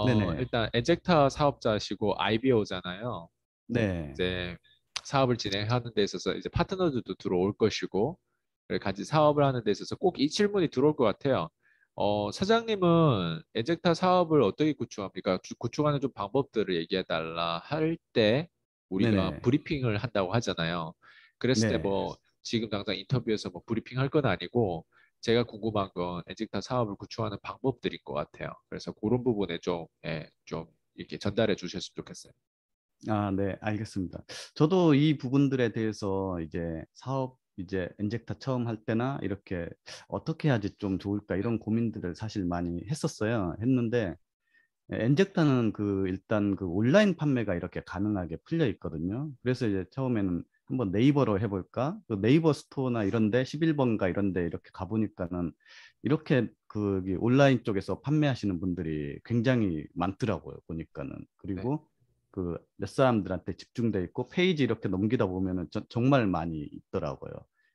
네네. 일단 엔젝터 사업자시고 IBO잖아요. 네. 이제 사업을 진행하는 데 있어서 이제 파트너들도 들어올 것이고, 그리고 같이 사업을 하는 데 있어서 꼭 이 질문이 들어올 것 같아요. 사장님은 엔젝터 사업을 어떻게 구축합니까? 구축하는 좀 방법들을 얘기해 달라 할 때 우리가 네네. 브리핑을 한다고 하잖아요. 그랬을 때 네. 뭐 지금 당장 인터뷰에서 뭐 브리핑 할 건 아니고 제가 궁금한 건 엔젝터 사업을 구축하는 방법들인 것 같아요. 그래서 그런 부분에 좀, 예, 좀 이렇게 전달해 주셨으면 좋겠어요. 아, 네, 알겠습니다. 저도 이 부분들에 대해서 이제 사업 이제 엔젝터 처음 할 때나 이렇게 어떻게 해야지 좀 좋을까 네. 이런 고민들을 사실 많이 했었어요. 했는데 엔젝터는 그 일단 그 온라인 판매가 이렇게 가능하게 풀려 있거든요. 그래서 이제 처음에는 한번 네이버로 해볼까? 그 네이버 스토어나 이런데 11번가 이런데 이렇게 가보니까는 이렇게 그 온라인 쪽에서 판매하시는 분들이 굉장히 많더라고요. 보니까는. 네. 그리고 그 몇 사람들한테 집중돼 있고 페이지 이렇게 넘기다 보면은 정말 많이 있더라고요.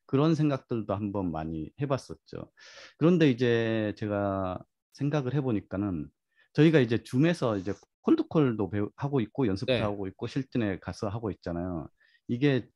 그런 생각들도 한번 많이 해봤었죠. 그런데 이제 제가 생각을 해보니까는 저희가 이제 줌에서 이제 콜드콜도 하고 있고 연습도 네. 하고 있고 실전에 가서 하고 있잖아요. 이게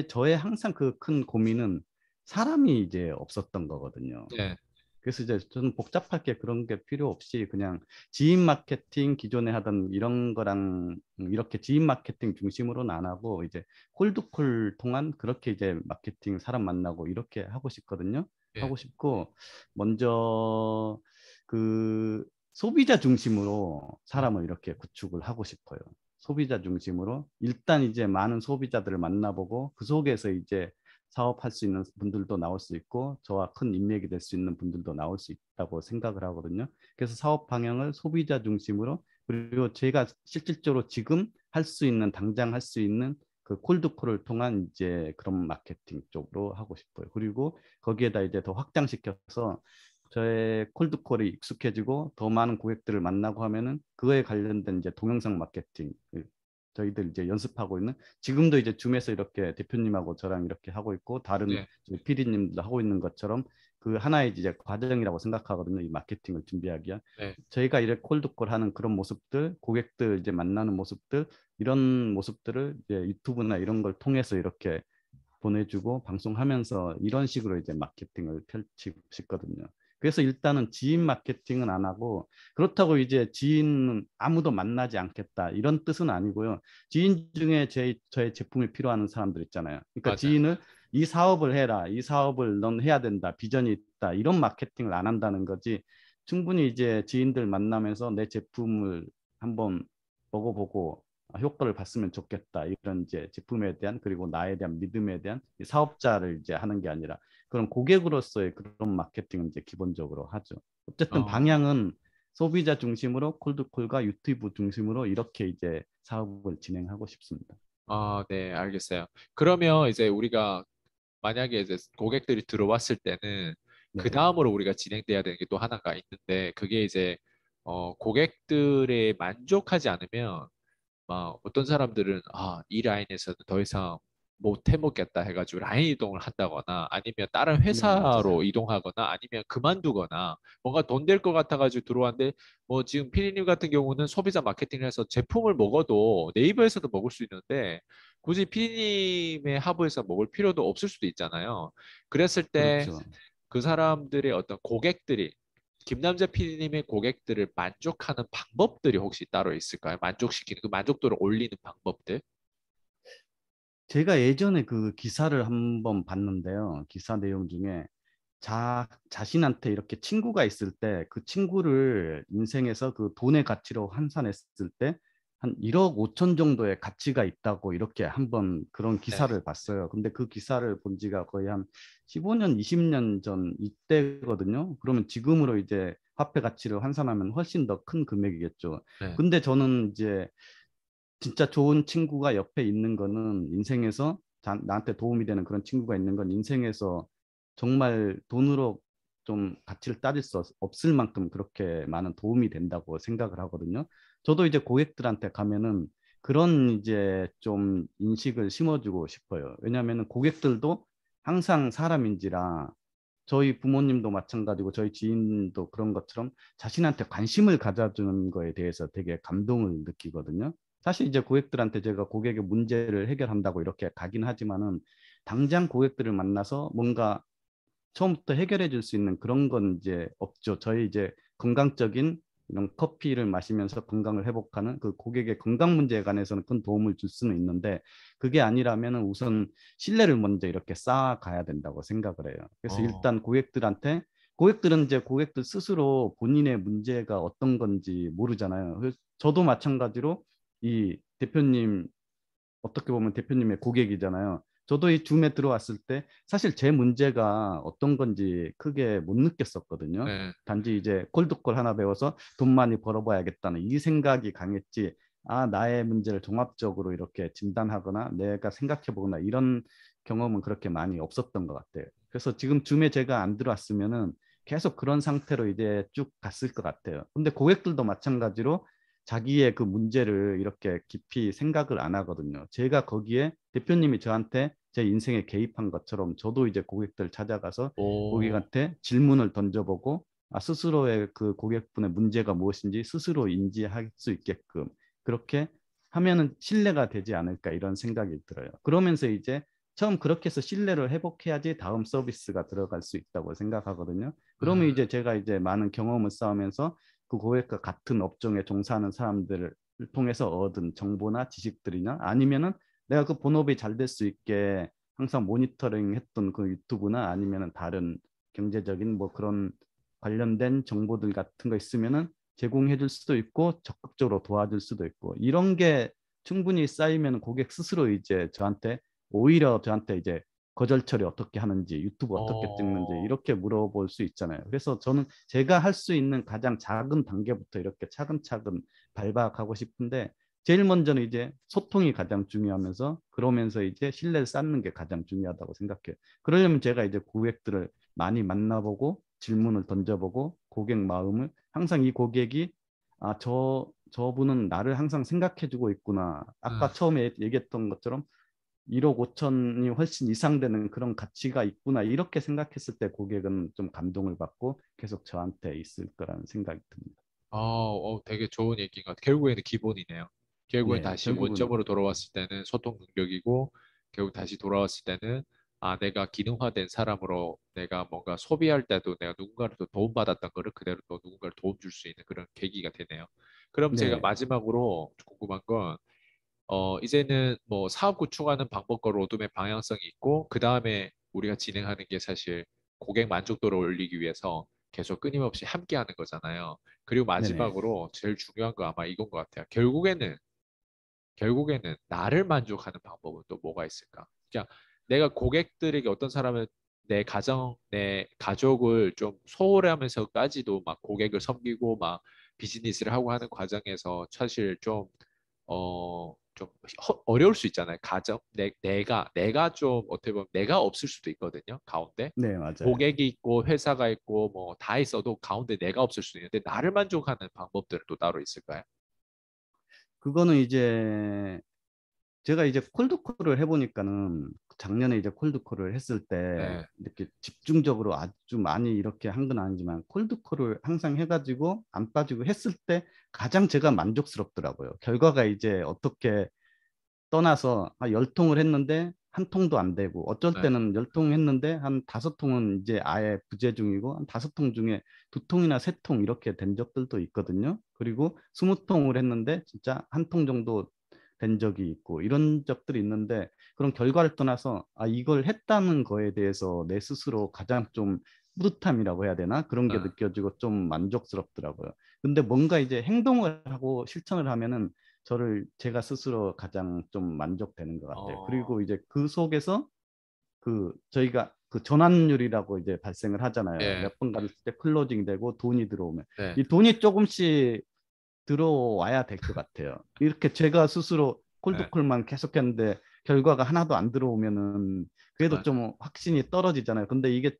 저의 항상 그 큰 고민은 사람이 이제 없었던 거거든요. 네. 그래서 이제 저는 복잡하게 그런 게 필요 없이 그냥 지인 마케팅 기존에 하던 이런 거랑 이렇게 지인 마케팅 중심으로는 안 하고 이제 콜드콜 통한 그렇게 이제 마케팅 사람 만나고 이렇게 하고 싶거든요. 네. 하고 싶고 먼저 그 소비자 중심으로 아, 사람을 이렇게 구축을 하고 싶어요. 소비자 중심으로 일단 이제 많은 소비자들을 만나보고 그 속에서 이제 사업할 수 있는 분들도 나올 수 있고 저와 큰 인맥이 될 수 있는 분들도 나올 수 있다고 생각을 하거든요. 그래서 사업 방향을 소비자 중심으로 그리고 제가 실질적으로 지금 할 수 있는 당장 할 수 있는 그 콜드콜을 통한 이제 그런 마케팅 쪽으로 하고 싶어요. 그리고 거기에다 이제 더 확장시켜서 저의 콜드콜이 익숙해지고 더 많은 고객들을 만나고 하면은 그거에 관련된 이제 동영상 마케팅 저희들 이제 연습하고 있는 지금도 이제 줌에서 이렇게 대표님하고 저랑 이렇게 하고 있고 다른 네. PD님도 하고 있는 것처럼 그 하나의 이제 과정이라고 생각하거든요. 이 마케팅을 준비하기야. 네. 저희가 이렇게 콜드콜 하는 그런 모습들, 고객들 이제 만나는 모습들 이런 모습들을 이제 유튜브나 이런 걸 통해서 이렇게 보내주고 방송하면서 이런 식으로 이제 마케팅을 펼치고 싶거든요. 그래서 일단은 지인 마케팅은 안 하고 그렇다고 이제 지인은 아무도 만나지 않겠다 이런 뜻은 아니고요. 지인 중에 저의 제품이 필요한 사람들 있잖아요. 그러니까 맞아요. 지인을 이 사업을 해라, 이 사업을 넌 해야 된다, 비전이 있다 이런 마케팅을 안 한다는 거지. 충분히 이제 지인들 만나면서 내 제품을 한번 먹어보고 효과를 봤으면 좋겠다. 이런 이제 제품에 대한 그리고 나에 대한 믿음에 대한 사업자를 이제 하는 게 아니라 그런 고객으로서의 그런 마케팅은 이제 기본적으로 하죠. 어쨌든 어, 방향은 소비자 중심으로 콜드콜과 유튜브 중심으로 이렇게 이제 사업을 진행하고 싶습니다. 네, 알겠어요. 그러면 이제 우리가 만약에 이제 고객들이 들어왔을 때는 그 네. 다음으로 우리가 진행돼야 되는 게 또 하나가 있는데 그게 이제 고객들의 만족하지 않으면 막 어떤 사람들은 이 라인에서는 더 이상 못 해먹겠다 해가지고 라인 이동을 한다거나 아니면 다른 네, 회사로 맞아요. 이동하거나 아니면 그만두거나 뭔가 돈 될 것 같아가지고 들어왔는데 뭐 지금 피디님 같은 경우는 소비자 마케팅을 해서 제품을 먹어도 네이버에서도 먹을 수 있는데 굳이 피디님의 하부에서 먹을 필요도 없을 수도 있잖아요. 그랬을 때 그렇죠. 그 사람들의 어떤 고객들이 김남재 PD님의 고객들을 만족하는 방법들이 혹시 따로 있을까요? 만족시키는 그 만족도를 올리는 방법들? 제가 예전에 그 기사를 한번 봤는데요. 기사 내용 중에 자신한테 이렇게 친구가 있을 때 그 친구를 인생에서 그 돈의 가치로 환산했을 때 한 1억 5천 정도의 가치가 있다고 이렇게 한번 그런 네. 기사를 봤어요. 근데 그 기사를 본 지가 거의 한 15년, 20년 전 이때거든요. 그러면 지금으로 이제 화폐 가치를 환산하면 훨씬 더 큰 금액이겠죠. 네. 근데 저는 이제 진짜 좋은 친구가 옆에 있는 거는 인생에서 나한테 도움이 되는 그런 친구가 있는 건 인생에서 정말 돈으로 좀 가치를 따질 수 없을 만큼 그렇게 많은 도움이 된다고 생각을 하거든요. 저도 이제 고객들한테 가면은 그런 이제 좀 인식을 심어주고 싶어요. 왜냐하면 고객들도 항상 사람인지라 저희 부모님도 마찬가지고 저희 지인도 그런 것처럼 자신한테 관심을 가져주는 거에 대해서 되게 감동을 느끼거든요. 사실 이제 고객들한테 제가 고객의 문제를 해결한다고 이렇게 가긴 하지만은 당장 고객들을 만나서 뭔가 처음부터 해결해 줄 수 있는 그런 건 이제 없죠. 저희 이제 건강적인 이런 커피를 마시면서 건강을 회복하는 그 고객의 건강 문제에 관해서는 큰 도움을 줄 수는 있는데 그게 아니라면 우선 신뢰를 먼저 이렇게 쌓아가야 된다고 생각을 해요. 그래서 어, 일단 고객들한테 고객들은 이제 고객들 스스로 본인의 문제가 어떤 건지 모르잖아요. 그래서 저도 마찬가지로 이 대표님 어떻게 보면 대표님의 고객이잖아요. 저도 이 줌에 들어왔을 때 사실 제 문제가 어떤 건지 크게 못 느꼈었거든요. 네. 단지 이제 콜드콜 하나 배워서 돈 많이 벌어봐야겠다는 이 생각이 강했지. 아, 나의 문제를 종합적으로 이렇게 진단하거나 내가 생각해보거나 이런 경험은 그렇게 많이 없었던 것 같아요. 그래서 지금 줌에 제가 안 들어왔으면은 계속 그런 상태로 이제 쭉 갔을 것 같아요. 근데 고객들도 마찬가지로 자기의 그 문제를 이렇게 깊이 생각을 안 하거든요. 제가 거기에 대표님이 저한테 제 인생에 개입한 것처럼 저도 이제 고객들 찾아가서 오, 고객한테 질문을 던져보고 스스로의 그 고객분의 문제가 무엇인지 스스로 인지할 수 있게끔 그렇게 하면은 신뢰가 되지 않을까 이런 생각이 들어요. 그러면서 이제 처음 그렇게 해서 신뢰를 회복해야지 다음 서비스가 들어갈 수 있다고 생각하거든요. 그러면 음, 이제 제가 이제 많은 경험을 쌓으면서 그 고객과 같은 업종에 종사하는 사람들을 통해서 얻은 정보나 지식들이나 아니면은 내가 그 본업이 잘 될 수 있게 항상 모니터링 했던 그 유튜브나 아니면은 다른 경제적인 뭐 그런 관련된 정보들 같은 거 있으면은 제공해 줄 수도 있고 적극적으로 도와줄 수도 있고 이런 게 충분히 쌓이면 고객 스스로 이제 저한테 오히려 저한테 이제 거절 처리 어떻게 하는지 유튜브 어떻게 찍는지 어, 이렇게 물어볼 수 있잖아요. 그래서 저는 제가 할 수 있는 가장 작은 단계부터 이렇게 차근차근 밟아가고 싶은데 제일 먼저는 이제 소통이 가장 중요하면서 그러면서 이제 신뢰를 쌓는 게 가장 중요하다고 생각해요. 그러려면 제가 이제 고객들을 많이 만나보고 질문을 던져보고 고객 마음을 항상 이 고객이 저분은 나를 항상 생각해주고 있구나. 음, 아까 처음에 얘기했던 것처럼 1억 5천이 훨씬 이상 되는 그런 가치가 있구나. 이렇게 생각했을 때 고객은 좀 감동을 받고 계속 저한테 있을 거라는 생각이 듭니다. 되게 좋은 얘기인 것 같아요. 결국에는 기본이네요. 결국엔 네, 다시 결국은 원점으로 돌아왔을 때는 소통 능력이고, 결국 다시 돌아왔을 때는, 아, 내가 기능화된 사람으로 내가 뭔가 소비할 때도 내가 누군가를 또 도움받았던 거를 그대로 또 누군가를 도움 줄 수 있는 그런 계기가 되네요. 그럼 제가 네, 마지막으로 궁금한 건, 이제는 뭐 사업 구축하는 방법과 로드맵 방향성이 있고, 그 다음에 우리가 진행하는 게 사실 고객 만족도를 올리기 위해서 계속 끊임없이 함께 하는 거잖아요. 그리고 네네, 마지막으로 제일 중요한 거 아마 이건 것 같아요. 결국에는 나를 만족하는 방법은 또 뭐가 있을까? 그냥 내가 고객들에게 어떤 사람은 내 가정, 내 가족을 좀 소홀히 하면서까지도 막 고객을 섬기고 막 비즈니스를 하고 하는 과정에서 사실 좀 어려울 수 있잖아요. 내가 좀 어떻게 보면 내가 없을 수도 있거든요. 가운데. 네, 맞아요. 고객이 있고 회사가 있고 뭐 다 있어도 가운데 내가 없을 수도 있는데 나를 만족하는 방법들은 또 따로 있을까요? 그거는 이제 제가 이제 콜드콜을 해보니까는 작년에 이제 콜드콜을 했을 때 네. 이렇게 집중적으로 아주 많이 이렇게 한 건 아니지만 콜드콜을 항상 해가지고 안 빠지고 했을 때 가장 제가 만족스럽더라고요. 결과가 이제 어떻게 떠나서 한 10통을 했는데 한 통도 안 되고 어쩔 네. 때는 10통 했는데 한 5통은 이제 아예 부재 중이고 한 5통 중에 2통이나 3통 이렇게 된 적들도 있거든요. 그리고 20통을 했는데 진짜 한 통 정도 된 적이 있고 이런 적들이 있는데 그런 결과를 떠나서 이걸 했다는 거에 대해서 내 스스로 가장 좀 뿌듯함이라고 해야 되나? 그런 게 네. 느껴지고 좀 만족스럽더라고요. 근데 뭔가 이제 행동을 하고 실천을 하면은 제가 스스로 가장 좀 만족되는 것 같아요. 어, 그리고 이제 그 속에서 저희가 그 전환율이라고 이제 발생을 하잖아요. 예, 몇 번 갔을 때 클로징 되고 돈이 들어오면 네, 이 돈이 조금씩 들어와야 될 것 같아요. 이렇게 제가 스스로 네, 콜드콜만 계속했는데 결과가 하나도 안 들어오면은 그래도 맞아. 좀 확신이 떨어지잖아요. 근데 이게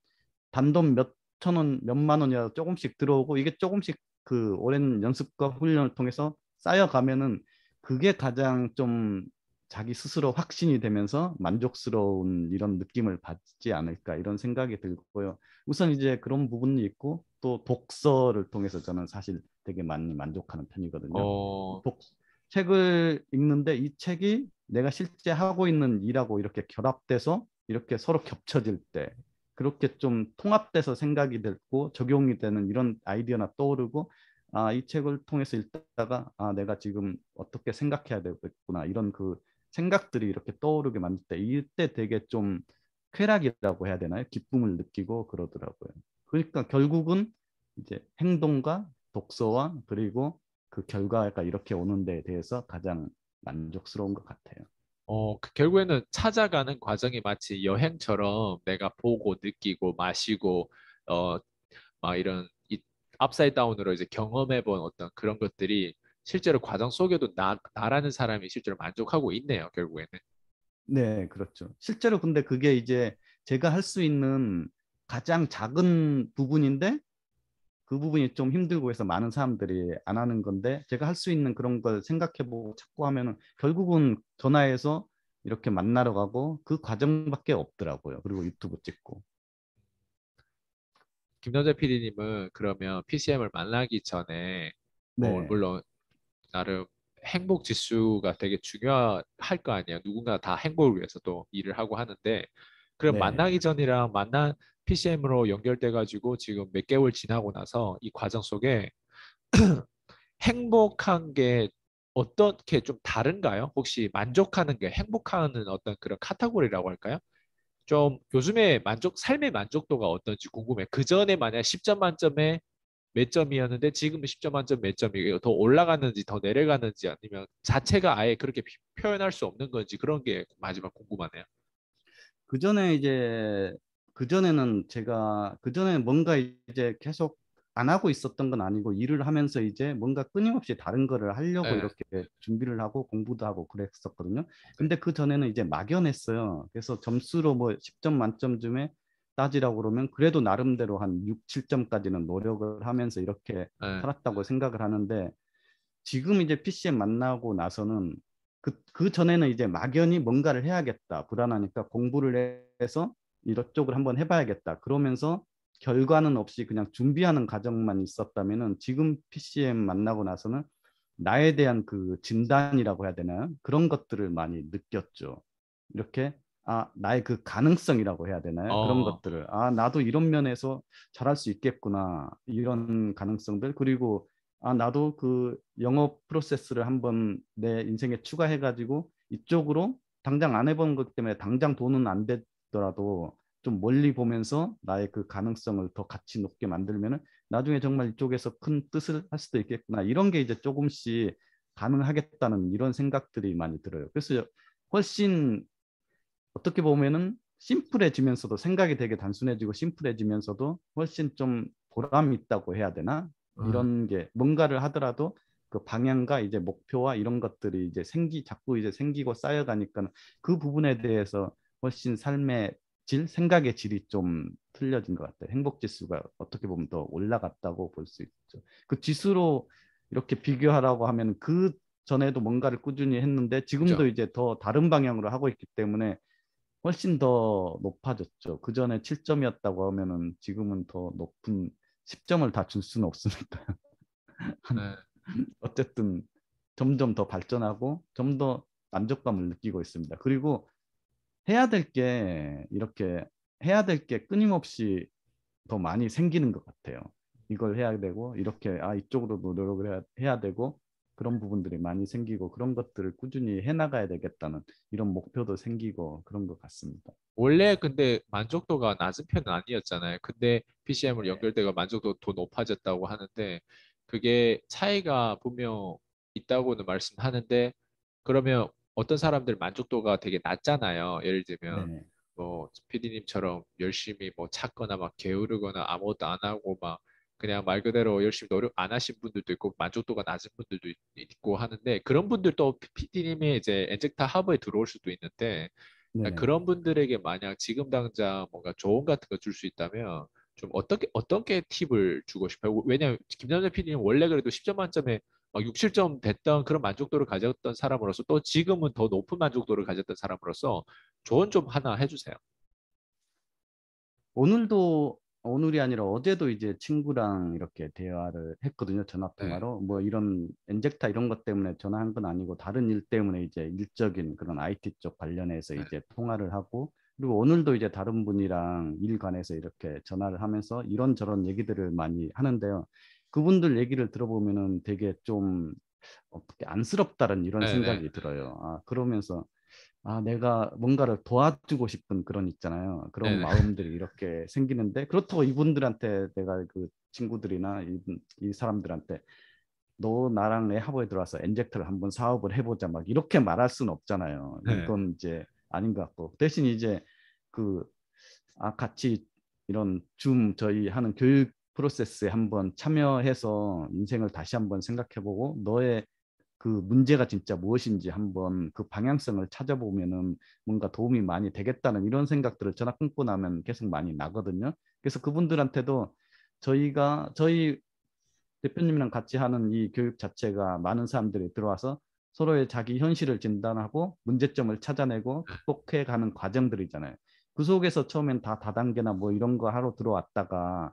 단돈 몇 천 원, 몇만 원이라도 조금씩 들어오고 이게 조금씩 그 오랜 연습과 훈련을 통해서 쌓여가면은 그게 가장 좀 자기 스스로 확신이 되면서 만족스러운 이런 느낌을 받지 않을까 이런 생각이 들고요. 우선 이제 그런 부분이 있고 또 독서를 통해서 저는 사실 되게 많이 만족하는 편이거든요. 어, 독, 책을 읽는데 이 책이 내가 실제 하고 있는 일하고 이렇게 결합돼서 이렇게 서로 겹쳐질 때 그렇게 좀 통합돼서 생각이 됐고 적용이 되는 이런 아이디어나 떠오르고 이 책을 통해서 읽다가 내가 지금 어떻게 생각해야 되겠구나 이런 그 생각들이 이렇게 떠오르게 만들 때 이때 되게 좀 쾌락이라고 해야 되나요? 기쁨을 느끼고 그러더라고요. 그러니까 결국은 이제 행동과 독서와 그리고 그 결과가 이렇게 오는 데에 대해서 가장 만족스러운 것 같아요. 결국에는 찾아가는 과정이 마치 여행처럼 내가 보고 느끼고 마시고 어, 막 이런 업사이드 다운으로 이제 경험해 본 어떤 그런 것들이 실제로 과정 속에도 나라는 사람이 실제로 만족하고 있네요, 결국에는. 네, 그렇죠. 실제로 근데 그게 이제 제가 할 수 있는 가장 작은 부분인데 그 부분이 좀 힘들고 해서 많은 사람들이 안 하는 건데 제가 할 수 있는 그런 걸 생각해보고 찾고 하면은 결국은 전화해서 이렇게 만나러 가고 그 과정밖에 없더라고요. 그리고 유튜브 찍고. 김남재 PD님은 그러면 PCM을 만나기 전에 뭐 네, 물론 나름 행복 지수가 되게 중요할 거 아니에요. 누군가 다 행복을 위해서 또 일을 하고 하는데 그럼 네. 만나기 전이랑 만난 PCM으로 연결돼 가지고 지금 몇 개월 지나고 나서 이 과정 속에 행복한 게 어떻게 좀 다른가요? 혹시 만족하는 게 행복하는 어떤 그런 카테고리라고 할까요? 좀 요즘에 삶의 만족도가 어떤지 궁금해. 그 전에 만약 10점 만점에 몇 점이었는데 지금은 10점 만점 몇 점이에요? 더 올라가는지 더 내려가는지 아니면 자체가 아예 그렇게 표현할 수 없는 건지 그런 게 마지막 궁금하네요. 그 전에 이제 그 전에는 제가 그 전에 뭔가 이제 계속 안 하고 있었던 건 아니고 일을 하면서 이제 뭔가 끊임없이 다른 거를 하려고 네, 이렇게 준비를 하고 공부도 하고 그랬었거든요. 네, 근데 그 전에는 이제 막연했어요. 그래서 점수로 뭐 10점 만점쯤에 따지라고 그러면 그래도 나름대로 한 6, 7점까지는 노력을 하면서 이렇게 네. 살았다고 생각을 하는데 지금 이제 PCM 만나고 나서는 그 전에는 이제 막연히 뭔가를 해야겠다. 불안하니까 공부를 해서 이쪽을 한번 해봐야겠다. 그러면서 결과는 없이 그냥 준비하는 과정만 있었다면은 지금 PCM 만나고 나서는 나에 대한 그 진단이라고 해야 되나요? 그런 것들을 많이 느꼈죠. 이렇게 나의 그 가능성이라고 해야 되나요? 그런 어, 것들을 나도 이런 면에서 잘할 수 있겠구나. 이런 가능성들 그리고 나도 그 영업 프로세스를 한번 내 인생에 추가해가지고 이쪽으로 당장 안 해본 것 때문에 당장 돈은 안 되더라도 좀 멀리 보면서 나의 그 가능성을 더 가치 높게 만들면은 나중에 정말 이쪽에서 큰 뜻을 할 수도 있겠구나. 이런 게 이제 조금씩 가능하겠다는 이런 생각들이 많이 들어요. 그래서 훨씬 어떻게 보면은 심플해지면서도 생각이 되게 단순해지고 심플해지면서도 훨씬 좀 보람이 있다고 해야 되나? 어, 이런 게 뭔가를 하더라도 그 방향과 이제 목표와 이런 것들이 이제 자꾸 이제 생기고 쌓여가니까 그 부분에 대해서 훨씬 삶의 생각의 질이 좀 틀려진 것 같아요. 행복 지수가 어떻게 보면 더 올라갔다고 볼 수 있죠. 그 지수로 이렇게 비교하라고 하면 그 전에도 뭔가를 꾸준히 했는데 그죠? 지금도 이제 더 다른 방향으로 하고 있기 때문에 훨씬 더 높아졌죠. 그 전에 7점이었다고 하면은 지금은 더 높은 10점을 다 줄 수는 없으니까. 네. 어쨌든 점점 더 발전하고 좀 더 만족감을 느끼고 있습니다. 그리고 해야 될 게 이렇게 해야 될 게 끊임없이 더 많이 생기는 것 같아요. 이걸 해야 되고 이렇게 이쪽으로도 노력을 해야 되고 그런 부분들이 많이 생기고 그런 것들을 꾸준히 해나가야 되겠다는 이런 목표도 생기고 그런 것 같습니다. 원래 근데 만족도가 낮은 편은 아니었잖아요. 근데 PCM으로 네. 연결돼가 만족도가 더 높아졌다고 하는데 그게 차이가 분명 있다고는 말씀하는데 그러면 어떤 사람들 만족도가 되게 낮잖아요. 예를 들면 네. 뭐 PD님처럼 열심히 뭐 찾거나 막 게으르거나 아무것도 안 하고 막 그냥 말 그대로 열심히 노력 안 하신 분들도 있고 만족도가 낮은 분들도 있고 하는데 그런 분들도 PD님이 이제 엔젝타 하버에 들어올 수도 있는데 네네. 그런 분들에게 만약 지금 당장 뭔가 조언 같은 거 줄 수 있다면 좀 어떻게 팁을 주고 싶어요? 왜냐면 김남재 PD님 원래 그래도 10점 만점에 막 6, 7점 됐던 그런 만족도를 가졌던 사람으로서 또 지금은 더 높은 만족도를 가졌던 사람으로서 조언 좀 하나 해주세요. 오늘이 아니라 어제도 이제 친구랑 이렇게 대화를 했거든요. 전화 네, 통화로. 뭐 이런 엔젝타 이런 것 때문에 전화한 건 아니고 다른 일 때문에 이제 일적인 그런 IT 쪽 관련해서 네, 이제 통화를 하고 그리고 오늘도 이제 다른 분이랑 일 관해서 이렇게 전화를 하면서 이런저런 얘기들을 많이 하는데요. 그분들 얘기를 들어보면은 되게 좀 어떻게 안쓰럽다는 이런 네, 네, 생각이 들어요. 아, 그러면서 내가 뭔가를 도와주고 싶은 그런 있잖아요. 네, 그런 네, 마음들이 이렇게 생기는데 그렇다고 이분들한테 내가 그 친구들이나 이 사람들한테 너 나랑 내 합의에 들어와서 엔젝트를 한번 사업을 해보자 막 이렇게 말할 수는 없잖아요. 네. 이건 이제 아닌 것 같고 대신 이제 그 같이 이런 저희 하는 교육 프로세스에 한번 참여해서 인생을 다시 한번 생각해보고 너의 그 문제가 진짜 무엇인지 한번 그 방향성을 찾아보면은 뭔가 도움이 많이 되겠다는 이런 생각들을 전화 끊고 나면 계속 많이 나거든요. 그래서 그분들한테도 저희 대표님이랑 같이 하는 이 교육 자체가 많은 사람들이 들어와서 서로의 자기 현실을 진단하고 문제점을 찾아내고 극복해 가는 과정들이잖아요. 그 속에서 처음엔 다 다단계나 뭐 이런 거 하러 들어왔다가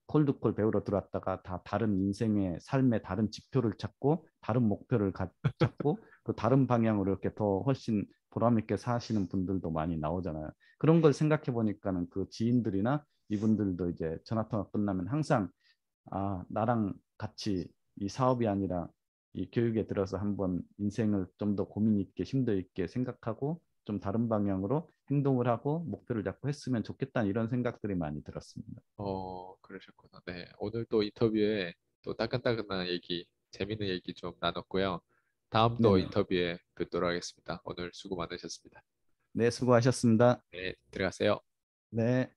콜드콜 배우러 들어왔다가 다 다른 인생의 삶의 다른 지표를 찾고 다른 목표를 찾고 그 다른 방향으로 이렇게 더 훨씬 보람 있게 사시는 분들도 많이 나오잖아요. 그런 걸 생각해 보니까는 그 지인들이나 이분들도 이제 전화 통화 끝나면 항상 나랑 같이 이 사업이 아니라 이 교육에 들어서 한번 인생을 좀 더 고민 있게 심도 있게 생각하고 좀 다른 방향으로 행동을 하고 목표를 잡고 했으면 좋겠다는 이런 생각들이 많이 들었습니다. 그러셨구나. 네, 오늘 또 인터뷰에 또 따끈따끈한 얘기, 재밌는 얘기 좀 나눴고요. 다음 또 네네. 인터뷰에 뵙도록 하겠습니다. 오늘 수고 많으셨습니다. 네, 수고하셨습니다. 네, 들어가세요. 네.